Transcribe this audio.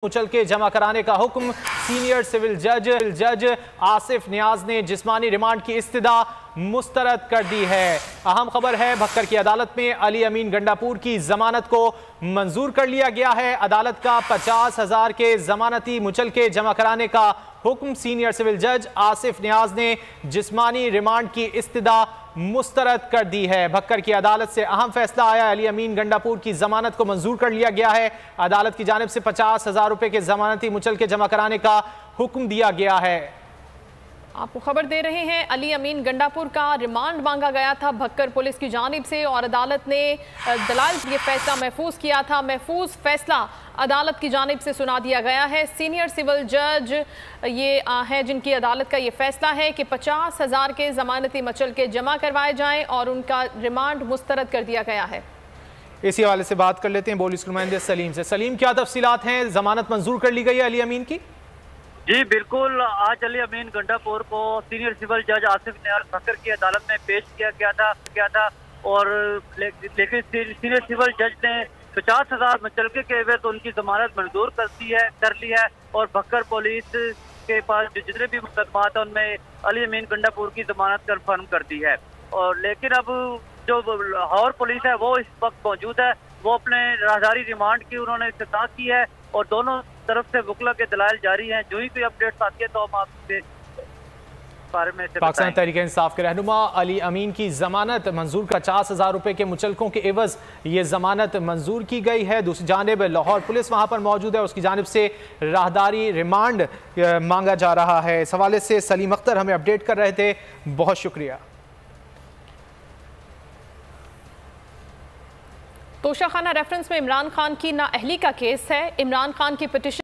उछल के जमा कराने का हुक्म। सीनियर सिविल जज आसिफ नियाज ने जिस्मानी रिमांड की इस्तदा मुस्तरद कर दी है। अहम खबर है, भक्कर की अदालत में अली अमीन गंडापुर की जमानत को मंजूर कर लिया गया है। अदालत का 50,000 के जमानती मुचल के जमा कराने का हुक्म। सीनियर सिविल जज आसिफ नियाज ने जिस्मानी रिमांड की इस्तदा मुस्तरद कर दी है। भक्कर की अदालत से अहम फैसला आया। अली अमीन गंडापुर की जमानत को मंजूर कर लिया गया है। अदालत की जानिब से 50,000 रुपए के जमानती मुचल के जमा कराने का हुक्म दिया गया है। आपको खबर दे रहे हैं, अली अमीन गंडापुर का रिमांड मांगा गया था भक्कर पुलिस की जानिब से और अदालत ने दलाल ये फैसला महफूज किया था। महफूज फैसला अदालत की जानिब से सुना दिया गया है। सीनियर सिविल जज ये हैं जिनकी अदालत का ये फैसला है कि 50,000 के जमानती मचल के जमा करवाए जाएं और उनका रिमांड मुस्तरद कर दिया गया है। इसी हवाले से बात कर लेते हैं पुलिस नुमाइंदे सलीम से। सलीम, क्या तफसीलात हैं? जमानत मंजूर कर ली गई है अली अमीन की? जी बिल्कुल, आज अली अमीन गंडापुर को सीनियर सिविल जज आसिफ नियाज भक्कर की अदालत में पेश किया गया था और लेकिन सीनियर सिविल जज ने 50,000 मुचलके के एवज उनकी जमानत मंजूर कर ली है और भक्कर पुलिस के पास जितने भी मुकदमात है उनमें अली अमीन गंडापुर की जमानत कंफर्म कर दी है। और लेकिन अब जो लाहौर पुलिस है वो इस वक्त मौजूद है, वो अपने राहदारी रिमांड की उन्होंने इफ्तिताह की है और दोनों तरफ से वकला के दलाइल जारी हैं। जो ही कोई अपडेट्स आती है तो हम आपसे बारे में पाकिस्तान तहरीक इंसाफ के रहनुमा अली अमीन की जमानत मंजूर। 50,000 रुपए के मुचलकों के एवज ये जमानत मंजूर की गई है। दूसरी जानिब लाहौर पुलिस वहां पर मौजूद है, उसकी जानिब से राहदारी रिमांड मांगा जा रहा है। इस हवाले से सलीम अख्तर हमें अपडेट कर रहे थे, बहुत शुक्रिया। तोशाखाना रेफरेंस में इमरान खान की नाअहली का केस है। इमरान खान की पिटीशन